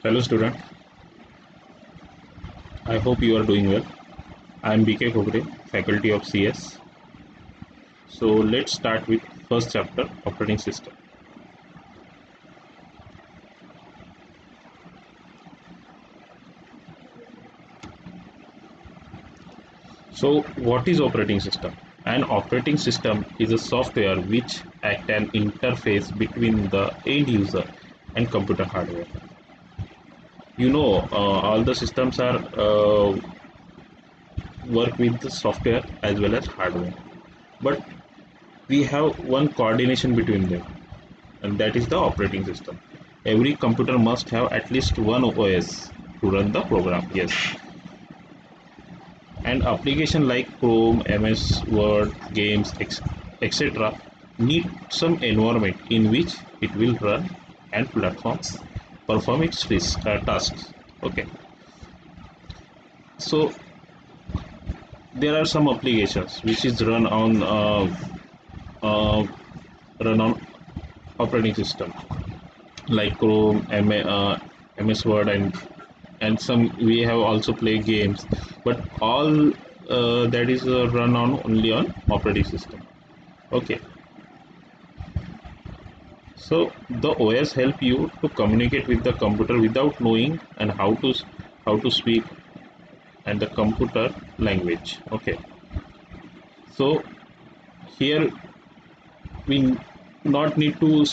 Hello student, I hope you are doing well. I am BK Khogre, faculty of CS. So let's start with first chapter, operating system. So what is operating system? An operating system is a software which act an interface between the end user and computer hardware. All the systems are work with the software as well as hardware, but we have one coordination between them, and that is the operating system. Every computer must have at least one OS to run the program. Yes, and application like Chrome, MS Word, games, etc. need some environment in which it will run and platforms perform its tasks. Okay, so there are some applications which is uh, run on operating system like Chrome, MS Word, and some we have also play games, but all that is run on only on operating system. Okay, so the OS help you to communicate with the computer without knowing and how to speak and the computer language. Okay, so here we not need to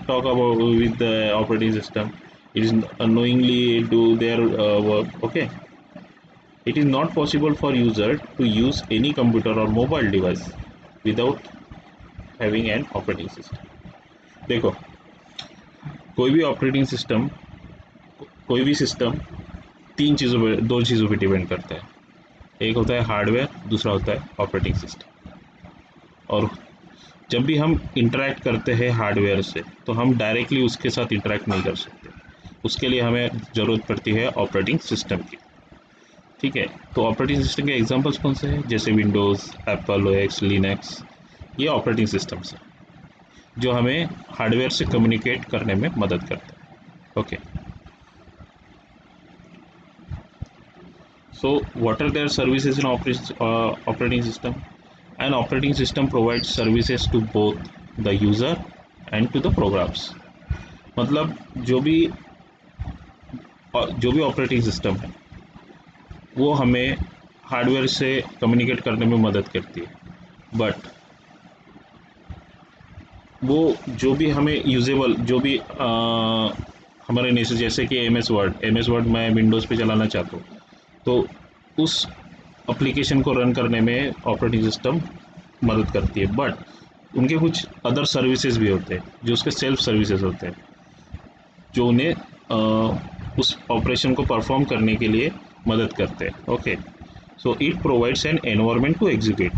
talk about with the operating system. It is unknowingly do their work. Okay, it is not possible for user to use any computer or mobile device without having an operating system. देखो, कोई भी operating system, कोई भी system दो चीज़ों पे depend करता है। एक होता है हार्डवेयर, दूसरा होता है ऑपरेटिंग सिस्टम। और जब भी हम इंटरेक्ट करते हैं हार्डवेयर से, तो हम डायरेक्टली उसके साथ इंटरेक्ट नहीं कर सकते। उसके लिए हमें ज़रूरत पड़ती है ऑपरेटिंग सिस्टम की। ठीक है, तो ऑपरेटिंग सिस्टम के एग्जांपल्स कौन से हैं? जैसे विंडोज़, एप्पल ओएस, लिनक्स, ये ऑपरेटिंग सिस्टम्स हैं जो हमें हार्डवेयर से कम्युनिकेट करने में मदद करते हैं। Okay, so what are their services in operating system? An operating system provides services to both the user and to the programs. मतलब जो भी ऑपरेटिंग सिस्टम है वो हमें हार्डवेयर से कम्युनिकेट करने में मदद करती है, बट वो जो भी हमें यूजेबल जो भी हमारे नेचर, जैसे कि एम एस वर्ड मैं विंडोज़ पे चलाना चाहता हूँ, तो उस एप्लीकेशन को रन करने में ऑपरेटिंग सिस्टम मदद करती है, बट उनके कुछ अदर सर्विसेज भी होते हैं जो उसके सेल्फ सर्विसेज होते हैं, जो उन्हें उस ऑपरेशन को परफॉर्म करने के लिए मदद करते हैं। Okay, so it provides an environment to execute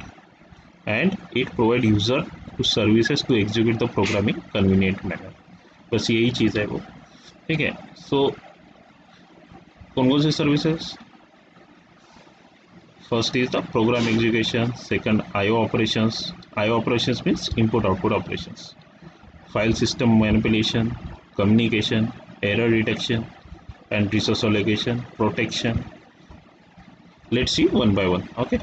and it provide user to services to execute the program in convenient manner. बस यही चीज़ है वो। ठीक है, सो कौन कौन सी services? First is the program execution, second IO operations. IO operations means input output operations. File system manipulation, communication, error detection, and resource allocation, protection. Let's see one by one. Okay.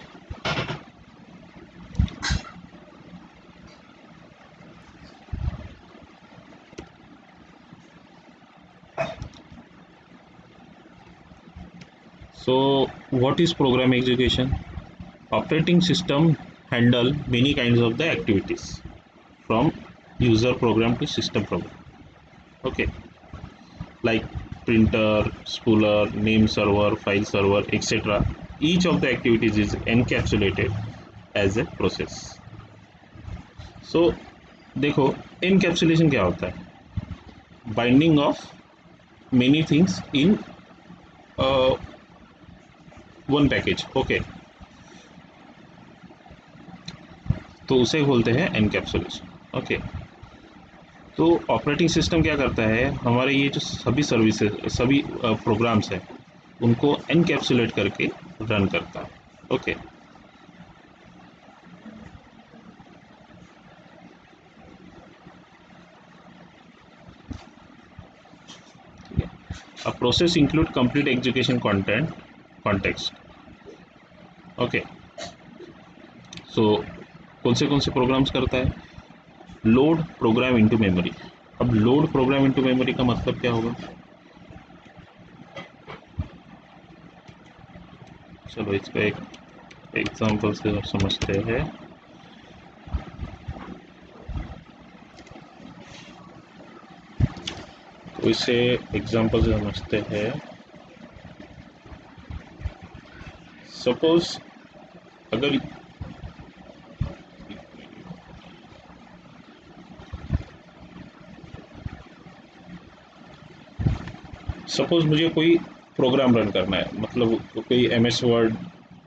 So what is program execution? Operating system handle many kinds of the activities from user program to system program. Okay, like printer, spooler, name server, file server, etc. Each of the activities is encapsulated as a process. So देखो, encapsulation क्या होता है? Binding of many things in uh, one package. Okay, तो उसे बोलते हैं encapsulation. Okay, तो operating system क्या करता है? हमारे ये जो सभी सर्विसेज, सभी प्रोग्राम्स हैं, उनको एनकैप्सुलेट करके रन करता है। ओके, ठीक है, A process include complete execution content context. Okay, so कौन से प्रोग्राम्स करता है? Load program into memory. अब लोड प्रोग्राम इनटू मेमोरी का मतलब क्या होगा? चलो इसका एक एग्जांपल से समझते हैं। तो इसे एग्जांपल से समझते हैं। सपोज अगर मुझे कोई प्रोग्राम रन करना है, मतलब कोई MS वर्ड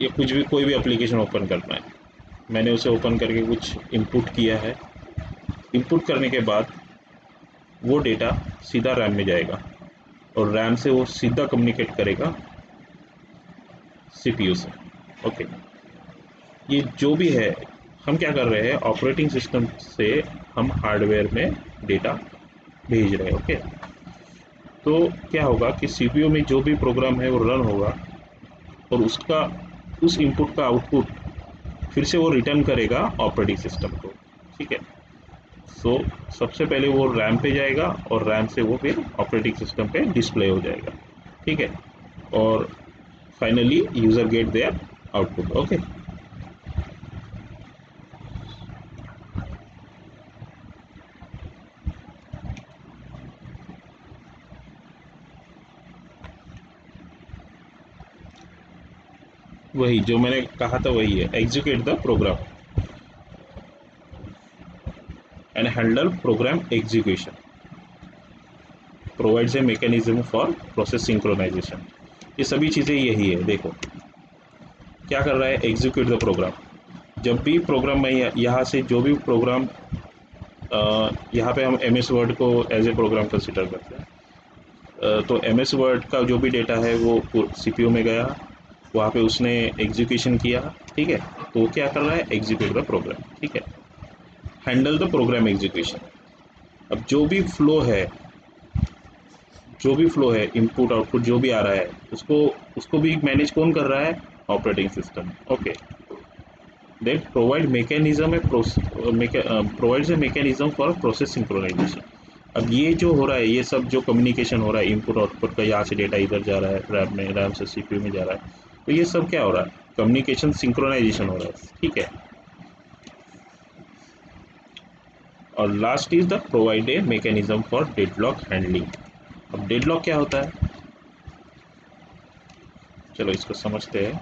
या कुछ भी, कोई भी एप्लीकेशन ओपन करना है। मैंने उसे ओपन करके कुछ इनपुट किया है। इनपुट करने के बाद वो डेटा सीधा रैम में जाएगा और रैम से वो सीधा कम्युनिकेट करेगा CPU से। ओके, ये जो भी है, हम क्या कर रहे हैं, ऑपरेटिंग सिस्टम से हम हार्डवेयर में डेटा भेज रहे हैं। ओके, तो क्या होगा कि CPU में जो भी प्रोग्राम है वो रन होगा और उस इनपुट का आउटपुट फिर से वो रिटर्न करेगा ऑपरेटिंग सिस्टम को। ठीक है, सो सबसे पहले वो रैम पे जाएगा और रैम से वो फिर ऑपरेटिंग सिस्टम पे डिस्प्ले हो जाएगा। ठीक है, और finally user get their output. Okay, वही जो मैंने कहा था वही है, execute the program and handle program execution, provides a mechanism for process synchronization. ये सभी चीज़ें यही है। देखो क्या कर रहा है, एग्जीक्यूट द प्रोग्राम। जब भी प्रोग्राम में यहाँ से जो भी प्रोग्राम, यहाँ पे हम MS वर्ड को एज ए प्रोग्राम कंसिडर करते हैं। तो MS वर्ड का जो भी डेटा है वो CPU में गया, वहाँ पे उसने एग्जीक्यूशन किया। ठीक है, तो वो क्या कर रहा है, एग्जीक्यूट द प्रोग्राम। ठीक है, हैंडल द प्रोग्राम एग्जीक्यूशन। अब जो भी फ्लो है, इनपुट आउटपुट जो भी आ रहा है, उसको भी मैनेज कौन कर रहा है, operating system. Okay, then provides a mechanism for process synchronization. अब ये जो हो रहा है, ये सब जो कम्युनिकेशन हो रहा है इनपुट आउटपुट का, यहाँ से डेटा इधर जा रहा है रैम में, रैम से CPU में जा रहा है, तो ये सब क्या हो रहा है, कम्युनिकेशन सिंक्रोनाइजेशन हो रहा है। ठीक है, और last is the provide a mechanism for deadlock handling. अब डेडलॉक क्या होता है, चलो इसको समझते हैं।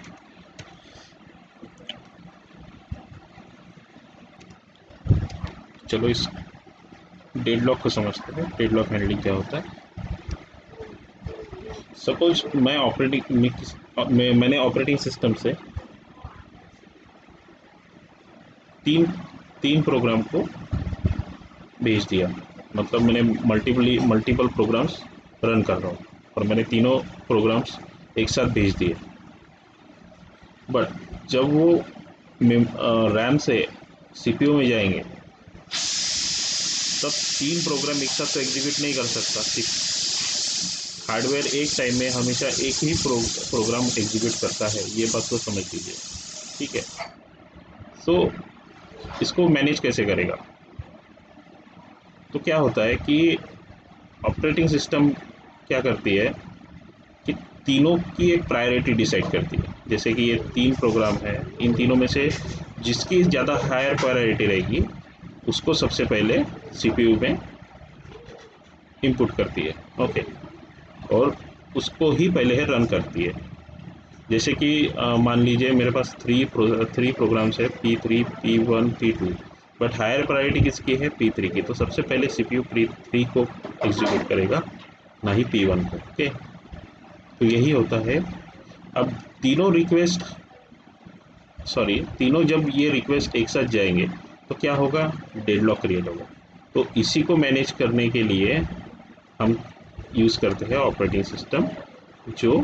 चलो इस डेडलॉक को समझते हैं, डेडलॉक हैंडलिंग क्या होता है। सपोज मैंने ऑपरेटिंग सिस्टम से तीन तीन प्रोग्राम को भेज दिया, मतलब मैंने मल्टीपल प्रोग्राम्स रन कर रहा हूँ और मैंने तीनों प्रोग्राम्स एक साथ भेज दिए। बट जब वो रैम से CPU में जाएंगे, तब तीन प्रोग्राम एक साथ तो एग्जीक्यूट नहीं कर सकता। हार्डवेयर एक टाइम में हमेशा एक ही प्रोग्राम एग्जीक्यूट करता है, ये बात तो समझ लीजिए। ठीक है, सो इसको मैनेज कैसे करेगा? तो क्या होता है कि ऑपरेटिंग सिस्टम क्या करती है कि तीनों की एक प्रायोरिटी डिसाइड करती है। जैसे कि ये तीन प्रोग्राम है, इन तीनों में से जिसकी ज़्यादा हायर प्रायोरिटी रहेगी उसको सबसे पहले CPU में इनपुट करती है। ओके, और उसको ही पहले है रन करती है। जैसे कि मान लीजिए मेरे पास थ्री प्रोग्राम्स है, P3, P1, P2, but higher priority किसकी है, P3 की। तो सबसे पहले CPU P3 को एग्जीक्यूट करेगा, ना ही P1 को। ओके, तो यही होता है। अब तीनों जब ये रिक्वेस्ट एक साथ जाएंगे तो क्या होगा, डेडलॉक क्रिएट होगा। तो इसी को मैनेज करने के लिए हम यूज़ करते हैं ऑपरेटिंग सिस्टम, जो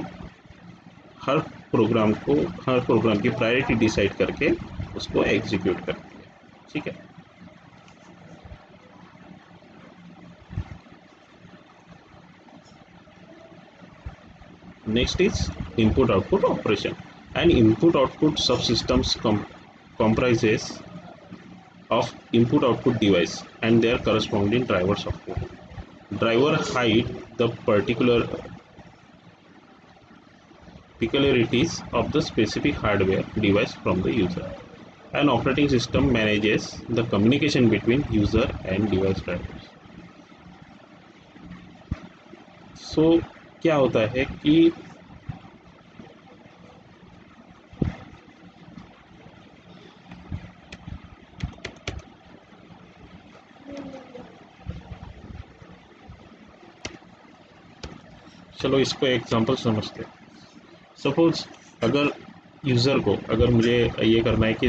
हर हर प्रोग्राम की प्रायोरिटी डिसाइड करके उसको एग्जीक्यूट करती है। ठीक है, Next is input output operation. An input output subsystems comprises of input output device and their corresponding drivers of code. Driver hide the peculiarities of the specific hardware device from the user. An operating system manages the communication between user and device drivers. So क्या होता है कि चलो इसको example समझते हैं। Suppose अगर user को अगर मुझे ये करना है कि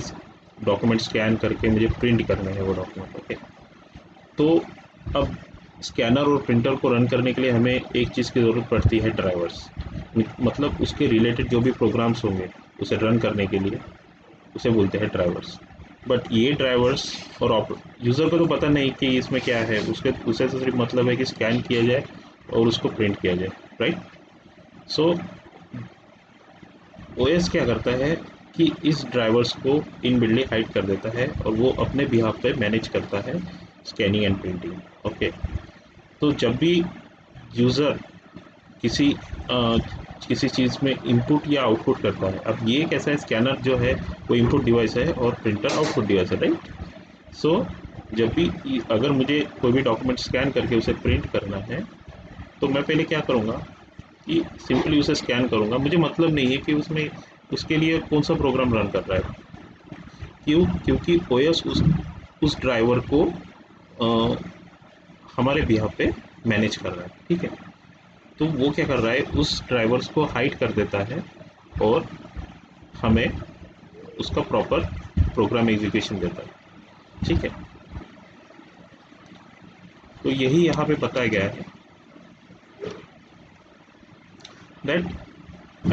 डॉक्यूमेंट स्कैन करके मुझे प्रिंट करने हैं वो डॉक्यूमेंट, ओके, तो अब स्कैनर और प्रिंटर को रन करने के लिए हमें एक चीज़ की ज़रूरत पड़ती है, ड्राइवर्स। मतलब उसके रिलेटेड जो भी प्रोग्राम्स होंगे उसे रन करने के लिए उसे बोलते हैं ड्राइवर्स। बट ये ड्राइवर्स और यूज़र को तो पता नहीं कि इसमें क्या है, उसे तो सिर्फ मतलब है कि स्कैन किया जाए और उसको प्रिंट किया जाए, राइट। सो ओएस क्या करता है कि इस ड्राइवर्स को इन बिल्डे हाइड कर देता है और वो अपने बिहाफ पे मैनेज करता है स्कैनिंग एंड प्रिंटिंग, ओके। तो जब भी यूज़र किसी किसी चीज़ में इनपुट या आउटपुट करता है, अब ये कैसा है, स्कैनर जो है वो इनपुट डिवाइस है और प्रिंटर आउटपुट डिवाइस है, राइट। सो जब भी अगर मुझे कोई भी डॉक्यूमेंट स्कैन करके उसे प्रिंट करना है तो मैं पहले क्या करूँगा कि सिंपली उसे स्कैन करूँगा। मुझे मतलब नहीं है कि उसमें उसके लिए कौन सा प्रोग्राम रन कर रहा है, क्योंकि ओएस उस ड्राइवर को हमारे बिहाफ पे मैनेज कर रहा है, ठीक है। तो वो क्या कर रहा है, उस ड्राइवर्स को हाइड कर देता है और हमें उसका प्रॉपर प्रोग्राम एग्जीक्यूशन देता है, ठीक है। तो यही यहाँ पे बताया गया है that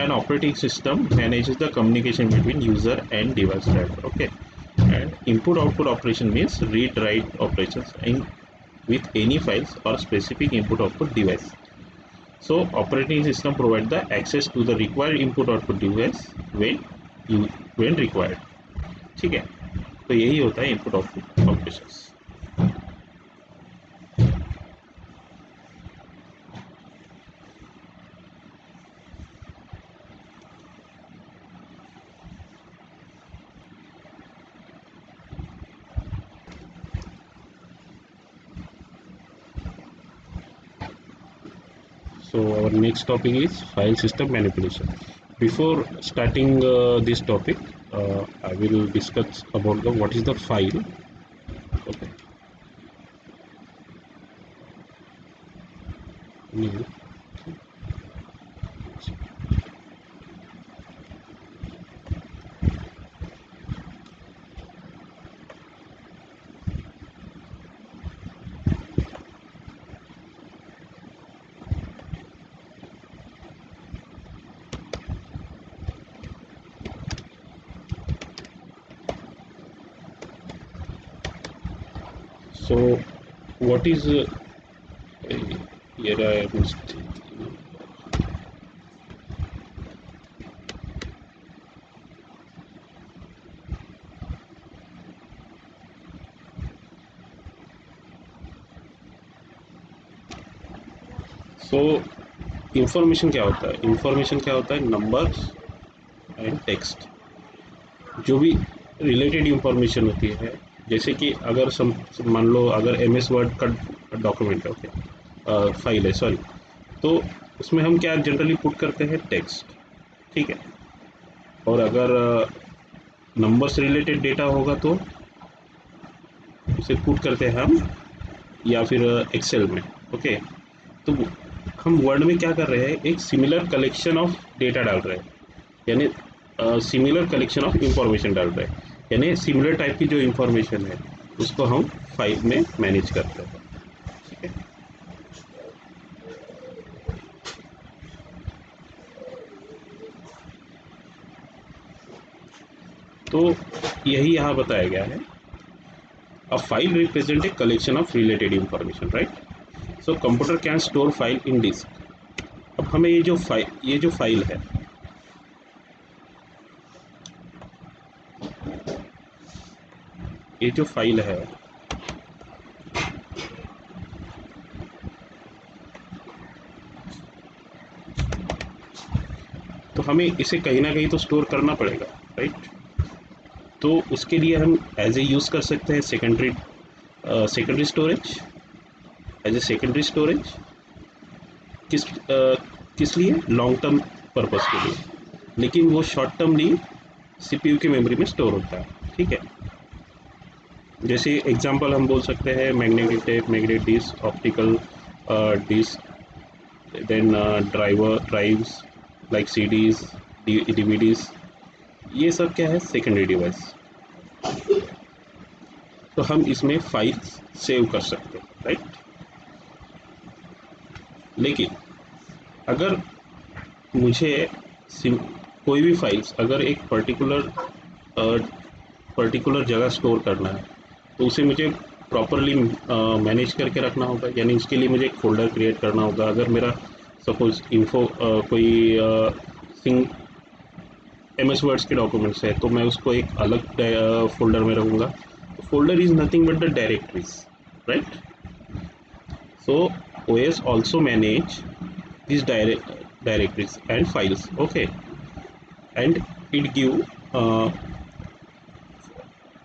an operating system manages the communication between user and device driver, okay. And input output operation means read write operations with any files or specific input output device. So operating system provide the access to the required input output device when required, ठीक है। तो यही होता है input output operations. So our next topic is file system manipulation. Before starting this topic, I will discuss about what is the file. Okay. New. So what is here I missed. So information क्या होता है, information क्या होता है, numbers and text. जो भी related information होती है, जैसे कि अगर मान लो अगर एम एस वर्ड का डॉक्यूमेंट है, ओके, फाइल है, सॉरी, तो उसमें हम क्या जनरली पुट करते हैं, टेक्स्ट, ठीक है। और अगर नंबर से रिलेटेड डेटा होगा तो उसे पुट करते हैं हम या फिर एक्सेल में, ओके। तो हम वर्ड में क्या कर रहे हैं, एक सिमिलर कलेक्शन ऑफ डेटा डाल रहे हैं, यानी सिमिलर कलेक्शन ऑफ इंफॉर्मेशन डाल रहे हैं, यानी सिमिलर टाइप की जो इंफॉर्मेशन है उसको हम फाइल में मैनेज करते हैं, ठीक है। तो यही यहाँ बताया गया है, a file represent a collection of related information, right. So computer can store file in disk अब हमें ये जो फाइल है, ये जो फाइल है तो हमें इसे कहीं ना कहीं तो स्टोर करना पड़ेगा, राइट। तो उसके लिए हम एज ए यूज़ कर सकते हैं secondary storage, as a secondary storage. किस लिए? लॉन्ग टर्म पर्पस के लिए, लेकिन वो शॉर्ट टर्मली सीपीयू की मेमोरी में स्टोर होता है, ठीक है। जैसे एग्जांपल हम बोल सकते हैं magnetic tape, magnetic disk, optical disk, then drives like CDs, DVDs, ये सब क्या है? Secondary device. तो हम इसमें फाइल्स सेव कर सकते हैं, राइट। लेकिन अगर मुझे कोई भी फाइल्स अगर एक पर्टिकुलर जगह स्टोर करना है तो उसे मुझे प्रॉपरली मैनेज करके रखना होगा, यानी उसके लिए मुझे एक फोल्डर क्रिएट करना होगा। अगर मेरा सपोज इन्फो कोई सिंग MS वर्ड्स के डॉक्यूमेंट्स है तो मैं उसको एक अलग फोल्डर में रखूँगा। तो folder is nothing but the directories, right. So OS also manage these directories and files, okay, and it give uh,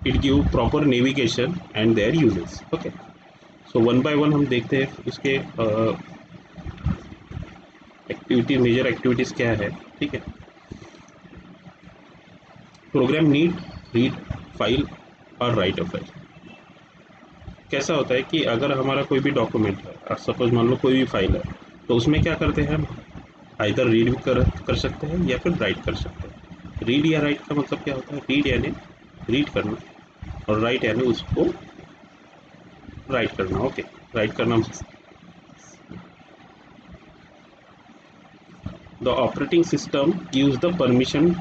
it give proper navigation and their uses, okay. So one by one हम देखते हैं उसके activity, major activities क्या है, ठीक है। Programme need read file और right a file. कैसा होता है कि अगर हमारा कोई भी डॉक्यूमेंट है, सपोज मान लो कोई भी फाइल है, तो उसमें क्या करते हैं हम? आइदर रीड भी कर सकते हैं या फिर राइट कर सकते हैं। रीड या राइट का मतलब क्या होता है? रीड यानी रीड करना, और राइट यानी उसको राइट करना, ओके। राइट करना, the operating system gives the permission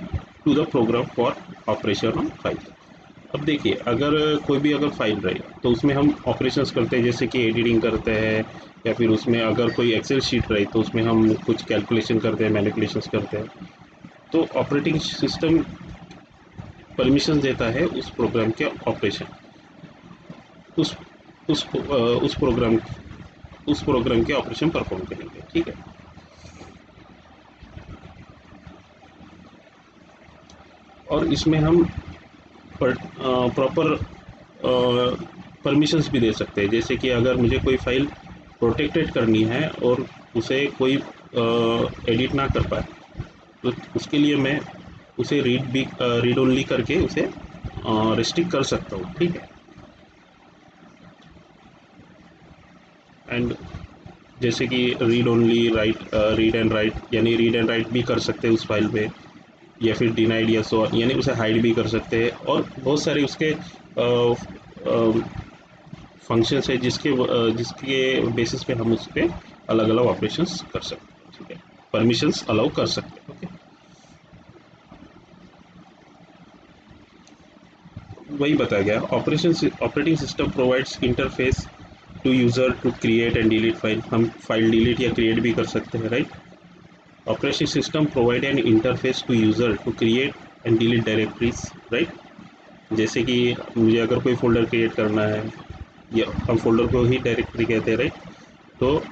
to the program for operation of file. अब देखिए, अगर कोई भी अगर फाइल रहे तो उसमें हम ऑपरेशंस करते हैं, जैसे कि एडिटिंग करते हैं, या फिर उसमें अगर कोई एक्सेल शीट रही तो उसमें हम कुछ कैलकुलेशन करते हैं, मैनिपुलेशंस करते हैं। तो ऑपरेटिंग सिस्टम परमिशन देता है उस प्रोग्राम के ऑपरेशन, उस उस प्रोग्राम के ऑपरेशन परफॉर्म करेंगे, ठीक है। और इसमें हम प्रॉपर परमिशंस भी दे सकते हैं, जैसे कि अगर मुझे कोई फाइल प्रोटेक्टेड करनी है और उसे कोई एडिट ना कर पाए तो उसके लिए मैं उसे रीड ओनली करके उसे रिस्ट्रिक्ट कर सकता हूँ, ठीक है। एंड जैसे कि read only, read and right, यानी रीड एंड राइट भी कर सकते हैं उस फाइल पे, या फिर डिनाइड या सो, यानी उसे हाइड भी कर सकते हैं। और बहुत सारे उसके फंक्शंस है जिसके बेसिस पे हम उस पर अलग अलग ऑपरेशंस कर सकते हैं, ठीक है। परमिशंस अलाउ कर सकते हैं, ओके। वही बताया गया, operating system provides interface to user to create and delete file. हम फाइल डिलीट या क्रिएट भी कर सकते हैं, right. Operating system provide an interface to user to create and delete directories, right. जैसे कि मुझे अगर कोई फोल्डर क्रिएट करना है, या हम फोल्डर को ही डायरेक्टरी कहते हैं, राइट। तो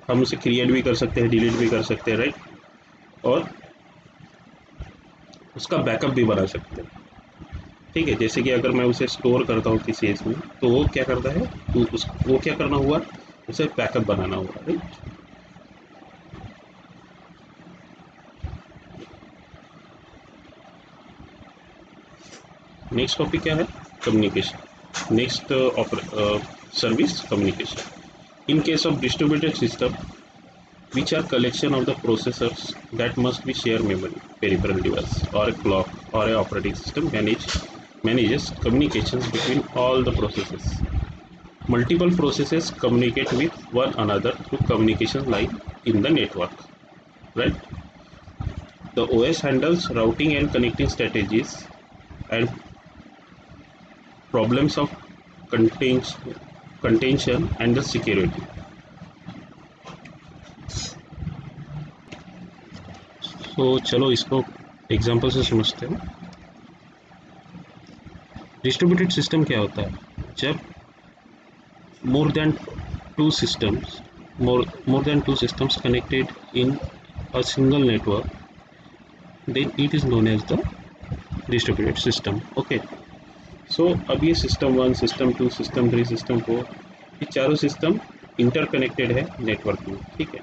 हम उसे क्रिएट भी कर सकते हैं, डिलीट भी कर सकते हैं, राइट। और उसका बैकअप भी बना सकते हैं, ठीक है। जैसे कि अगर मैं उसे स्टोर करता हूँ किसी इसमें, तो वो क्या करता है, वो क्या करना हुआ, उसे बैकअप बनाना हुआ, राइट। नेक्स्ट टॉपिक क्या है? Communication. Next service communication. In case of distributed system which are collection of the processors that must be share memory, peripheral device or a clock or a operating system manages communications between all the processes. Multiple processes communicate with one another through communication line in the network, right. The OS handles routing and connecting strategies and problems of contention and the security. तो चलो इसको example से समझते हैं। Distributed system क्या होता है? जब more than two systems more than two systems connected in a single network, then it is known as the distributed system. Okay, so अब ये system one, system two, system three, system four, ये चारों system interconnected है network में, ठीक है।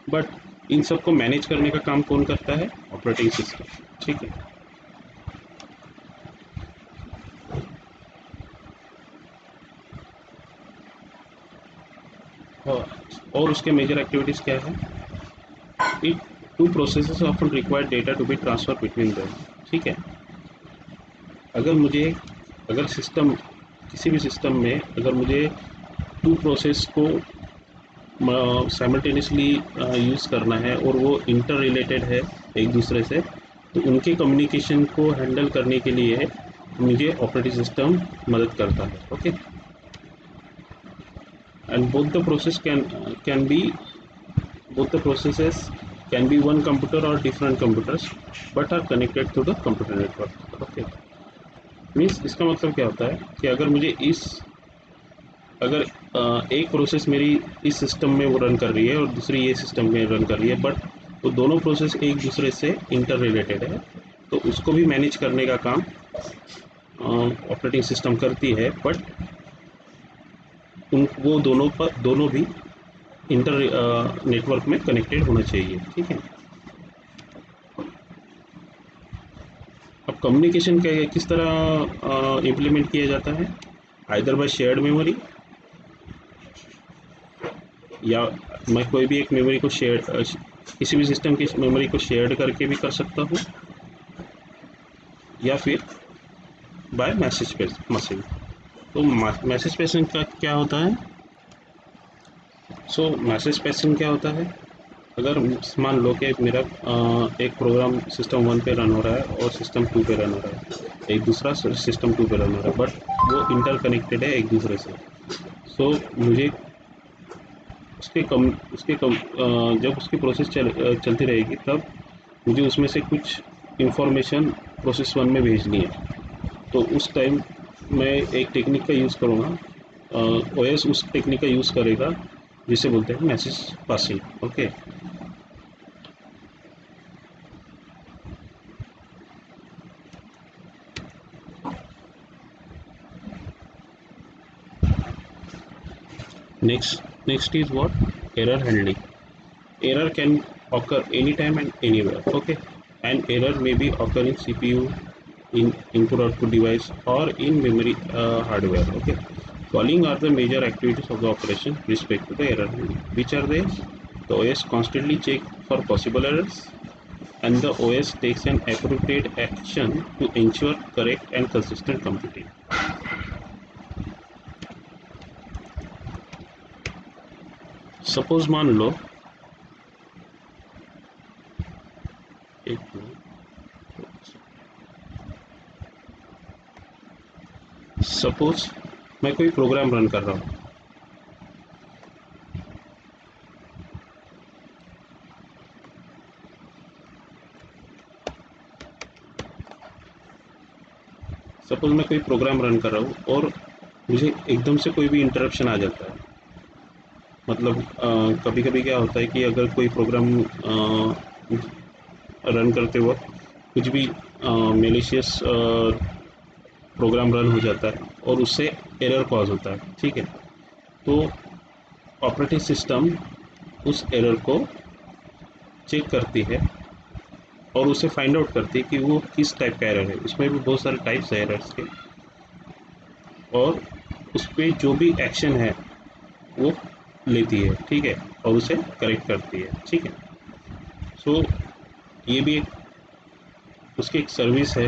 But in सबको manage करने का काम कौन करता है? ऑपरेटिंग सिस्टम, ठीक है। और उसके मेजर एक्टिविटीज़ क्या है? It to processes often required data to be transfer between them, ठीक है। अगर सिस्टम, किसी भी सिस्टम में अगर मुझे टू प्रोसेस को साइमल्टेनियसली यूज़ करना है और वो इंटर रिलेटेड है एक दूसरे से, तो उनके कम्युनिकेशन को हैंडल करने के लिए मुझे ऑपरेटिंग सिस्टम मदद करता है। Okay, and both the process can be both the processes can be one computer or different computers but are connected to the computer network। okay, means इसका मतलब क्या होता है कि अगर एक प्रोसेस मेरी इस सिस्टम में वो रन कर रही है और दूसरी ये सिस्टम में रन कर रही है, बट वो दोनों प्रोसेस एक दूसरे से इंटर रिलेटेड है, तो उसको भी मैनेज करने का काम ऑपरेटिंग सिस्टम करती है। बट वो दोनों भी इंटर नेटवर्क में कनेक्टेड होना चाहिए, ठीक है। अब कम्युनिकेशन किस तरह इम्प्लीमेंट किया जाता है? आइदर बाय शेयर्ड मेमोरी, या मैं कोई भी एक मेमोरी को किसी भी सिस्टम की मेमोरी को शेयर्ड करके भी कर सकता हूँ, या फिर बाय मैसेज पासिंग। तो मैसेज पासिंग का क्या होता है? मैसेज पासिंग क्या होता है? अगर मान लो कि मेरा एक प्रोग्राम सिस्टम वन पे रन हो रहा है और सिस्टम टू पे रन हो रहा है, एक दूसरा सिस्टम टू पे रन हो रहा है, बट वो इंटर कनेक्टेड है एक दूसरे से। मुझे जब उसकी प्रोसेस चलती रहेगी, तब मुझे उसमें से कुछ इंफॉर्मेशन प्रोसेस वन में भेजनी है। तो उस टाइम मैं एक टेक्निक का यूज़ करूँगा, ओएस उस टेक्निक का यूज़ करेगा जिसे बोलते हैं message passing. Okay, next is what? Error handling. Error can occur anytime and anywhere. Okay, and error may be occur in CPU, in input output device, or in memory hardware. Okay, following are the major activities of the operation with respect to the error handling. Which are they? The OS constantly check for possible errors, and the OS takes an appropriate action to ensure correct and consistent computing. Suppose मान लो, एक suppose मैं कोई programme run कर रहा हूँ, suppose मैं कोई programme run कर रहा हूँ और मुझे एकदम से कोई भी इंटरप्शन आ जाता है। मतलब कभी कभी क्या होता है कि अगर कोई प्रोग्राम रन करते वक्त कुछ भी मेलिशियस प्रोग्राम रन हो जाता है और उससे एरर कॉज होता है, ठीक है। तो ऑपरेटिंग सिस्टम उस एरर को चेक करती है और उसे फाइंड आउट करती है कि वो किस टाइप का एरर है। इसमें भी बहुत सारे टाइप्स है एरर्स के, और उस पर जो भी एक्शन है वो लेती है, ठीक है, और उसे करेक्ट करती है, ठीक है। ये भी उसकी एक सर्विस है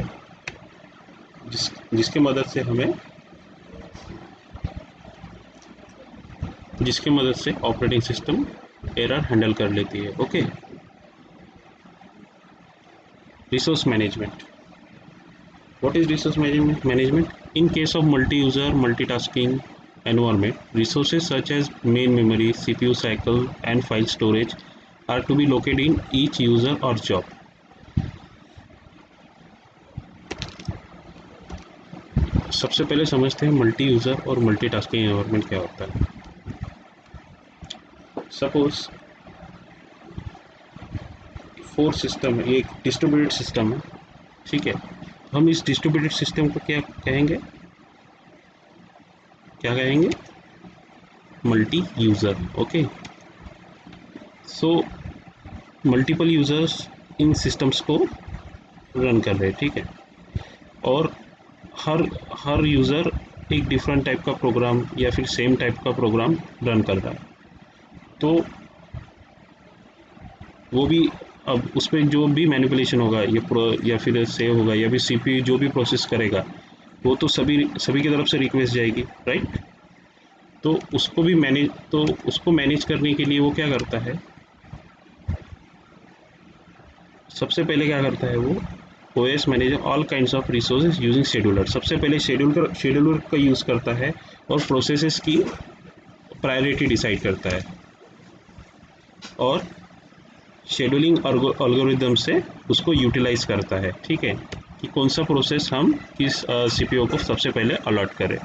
जिसके मदद से ऑपरेटिंग सिस्टम एरर हैंडल कर लेती है। Okay, resource management. What is resource management? In case of multi-user, multitasking environment, resources such as main memory, CPU cycle, and file storage are to be located in each user or job. सबसे पहले समझते हैं multi user और multitasking environment क्या होता है. Suppose 4 system है, एक डिस्ट्रीब्यूटेड सिस्टम है, ठीक है. हम इस डिस्ट्रीब्यूटेड सिस्टम को क्या कहेंगे, multi user. Okay, so multiple users in systems को रन कर रहे हैं, ठीक है. और हर यूज़र एक डिफरेंट टाइप का प्रोग्राम या फिर सेम टाइप का प्रोग्राम रन कर रहा है. तो वो भी, अब उस पर जो भी मैनिपुलेशन होगा या फिर सेव होगा या फिर सीपीयू जो भी प्रोसेस करेगा, वो तो सभी की तरफ से रिक्वेस्ट जाएगी, राइट. तो उसको मैनेज करने के लिए वो क्या करता है, सबसे पहले क्या करता है वो, OS manager all kinds of resources using scheduler. सबसे पहले शेड्यूलर का यूज़ करता है और प्रोसेसेस की प्रायोरिटी डिसाइड करता है और शेड्यूलिंग एल्गोरिदम से उसको यूटिलाइज करता है, ठीक है, कि कौन सा प्रोसेस हम किस सीपीयू को सबसे पहले अलॉट करें,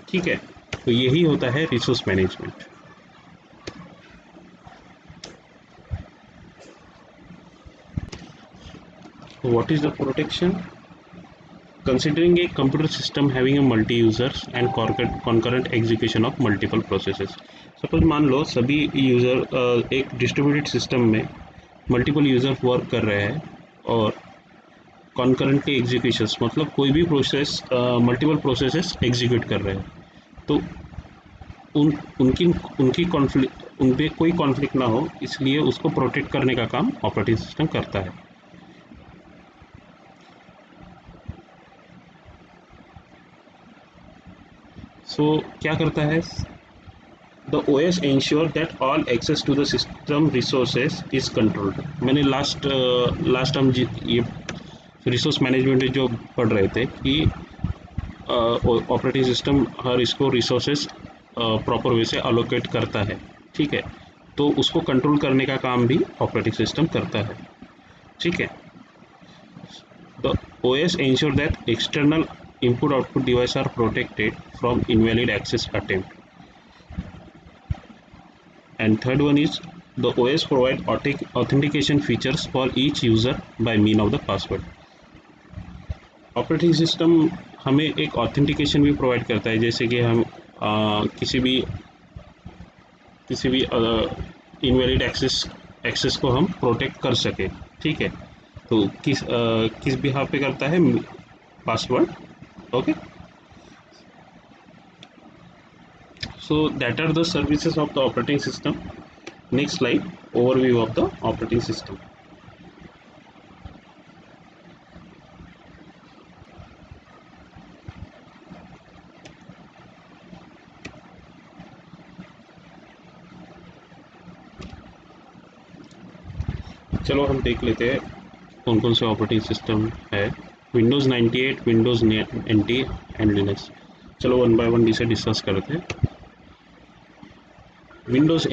ठीक है. तो यही होता है resource management. What is the protection? Considering a computer system having a multi-users and concurrent execution of multiple processes. Suppose मान लो सभी यूज़र एक डिस्ट्रीब्यूटेड सिस्टम में मल्टीपल यूज़र वर्क कर रहे हैं और कॉन्करेंटली एग्जीक्यूशंस, मतलब कोई भी प्रोसेस मल्टीपल प्रोसेसेस एग्जीक्यूट कर रहे हैं. तो उनकी कॉन्फ्लिक्ट, उनपे कोई कॉन्फ्लिक्ट ना हो, इसलिए उसको प्रोटेक्ट करने का काम ऑपरेटिंग सिस्टम करता है. सो क्या करता है, the OS ensure that all access to the system resources is controlled. मैंने लास्ट हम ये रिसोर्स मैनेजमेंट में जो पढ़ रहे थे कि ऑपरेटिंग सिस्टम हर इसको रिसोर्सेज प्रॉपर वे से अलोकेट करता है, ठीक है. तो उसको कंट्रोल करने का काम भी ऑपरेटिंग सिस्टम करता है, ठीक है. The OS ensure that external input output device are protected from invalid access attempt. And third one is the OS provide authentication features for each user by mean of the password. Operating system हमें एक authentication भी provide करता है, जैसे कि हम किसी भी इनवैलिड एक्सेस को हम प्रोटेक्ट कर सके, ठीक है. तो किस बिहाफ पे करता है, password. Okay, so that are the services of the operating system. Next slide, overview of the operating system. चलो हम देख लेते हैं कौन कौन से ऑपरेटिंग सिस्टम है. Windows 98, Windows NT and Linux. चलो वन बाय वन इसे डिस्कस करते हैं. Windows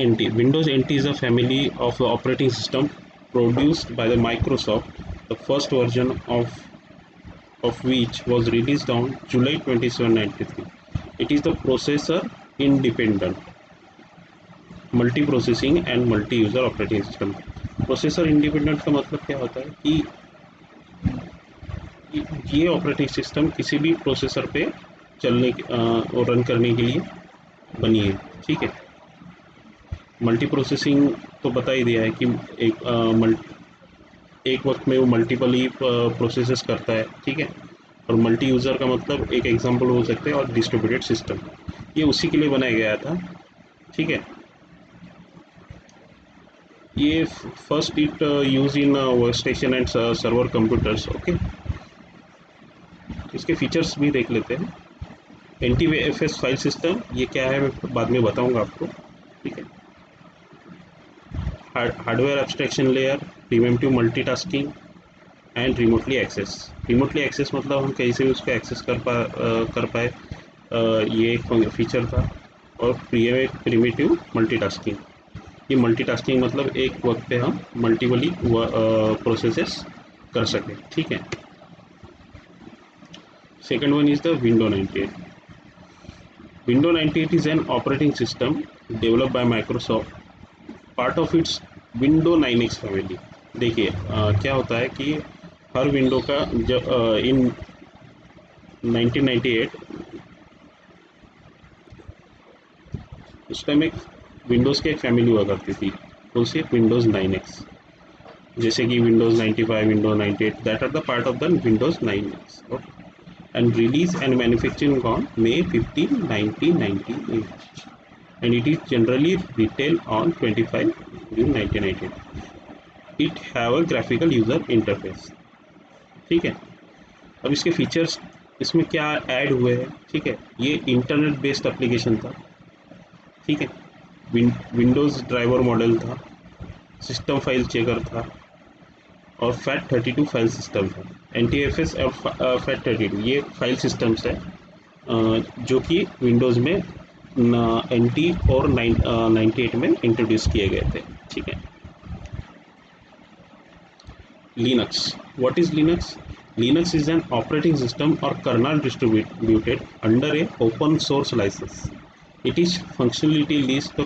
NT is a family of operating system produced by the Microsoft. The first version of which was released on July 27, 1993. It is the processor independent, multi-processing and multi-user operating system. Processor independent का मतलब क्या होता है कि ये operating system किसी भी processor पे चलने और रन करने के लिए बनी है, ठीक है. मल्टी प्रोसेसिंग तो बता ही दिया है कि एक वक्त में वो मल्टीपल ही प्रोसेसेस करता है, ठीक है. और मल्टी यूज़र का मतलब एक एग्जांपल हो सकते हैं और डिस्ट्रीब्यूटेड सिस्टम, ये उसी के लिए बनाया गया था, ठीक है. ये first it use in work station and server computers. Okay, इसके फीचर्स भी देख लेते हैं. NTFS फाइल सिस्टम, ये क्या है मैं बाद में बताऊंगा आपको, ठीक है. Hardware abstraction layer, preemptive multitasking and remotely access मतलब हम कहीं से भी उसको एक्सेस कर पाए, ये एक फीचर था. और प्रीमिटिव मल्टीटास्किंग, ये मल्टीटास्किंग मतलब एक वक्त पे हम मल्टीपली प्रोसेसेस कर सकें, ठीक है। Second one is the window 98। Window 98 is an operating system developed by Microsoft, part of its window 9X family. देखिए क्या होता है कि हर विंडो का जब इन 1998 उस टाइम एक विंडोज़ की एक फैमिली हुआ करती थी, कौन सी, विंडोज़ 9X। जैसे कि Windows 95, Windows 98, that are the part of the Windows 9X, and release and manufacturing on May 15, 1998, and it is generally retail on 25 June 1998. It have a graphical user interface, ठीक है। अब इसके features इसमें क्या add हुए हैं, ठीक है। ये इंटरनेट बेस्ड एप्लीकेशन था, ठीक है। विंडोज़ ड्राइवर मॉडल था, सिस्टम फाइल चेकर था, और FAT32 फाइल सिस्टम था। NTFS और FAT32 ये फाइल सिस्टम्स है जो कि विंडोज़ में NT और 98 में इंट्रोड्यूस किए गए थे, ठीक है। Linux, what is Linux? Linux is an operating system और kernel distributed under a open source license. It is functionality list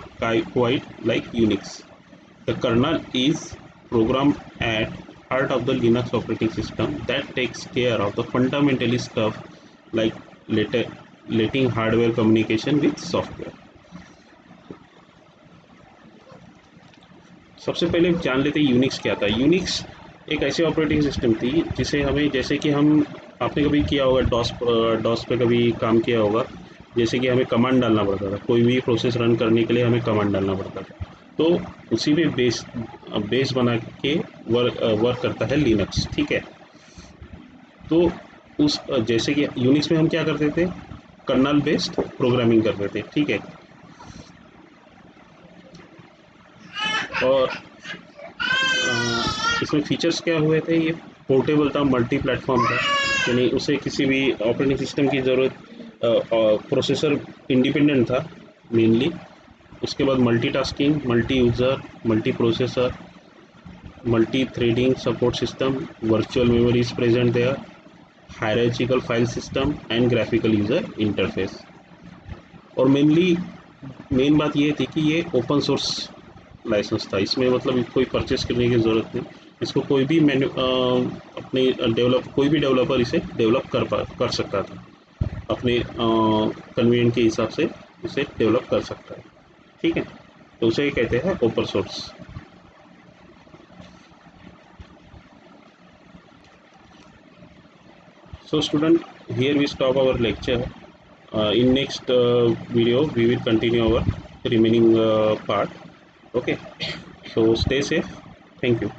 quite like Unix. The kernel is programmed at heart of the Linux operating system that takes care of the fundamentally stuff like letting hardware communication with software. सबसे पहले जान लेते हैं Unix क्या था। Unix एक ऐसी operating system थी जिसे हमें, जैसे कि हम, आपने कभी किया होगा डॉस पे कभी काम किया होगा, जैसे कि हमें कमांड डालना पड़ता था, कोई भी प्रोसेस रन करने के लिए हमें कमांड डालना पड़ता था। तो उसी पे बेस बना के वर्क करता है लिनक्स, ठीक है। तो उस जैसे कि यूनिक्स में हम क्या करते थे, कर्नल बेस्ड प्रोग्रामिंग करते थे, ठीक है। और इसमें फीचर्स क्या हुए थे, ये पोर्टेबल था, मल्टी प्लेटफॉर्म था, यानी उसे किसी भी ऑपरेटिंग सिस्टम की ज़रूरत, प्रोसेसर इंडिपेंडेंट था मेनली। उसके बाद multitasking, multi user, multi processor, multi threading support system, virtual memory is present there, hierarchical file system and graphical user interface. और मेन बात ये थी कि ये ओपन सोर्स लाइसेंस था, इसमें मतलब कोई परचेस करने की ज़रूरत नहीं, इसको कोई भी कोई भी डेवलपर इसे डेवलप कर सकता था, अपने कन्वीनियंट के हिसाब से इसे डेवलप कर सकता है, ठीक है। तो उसे कहते हैं open source. So student, here we stop our lecture. In next video, we will continue our remaining part. Okay. So stay safe. Thank you.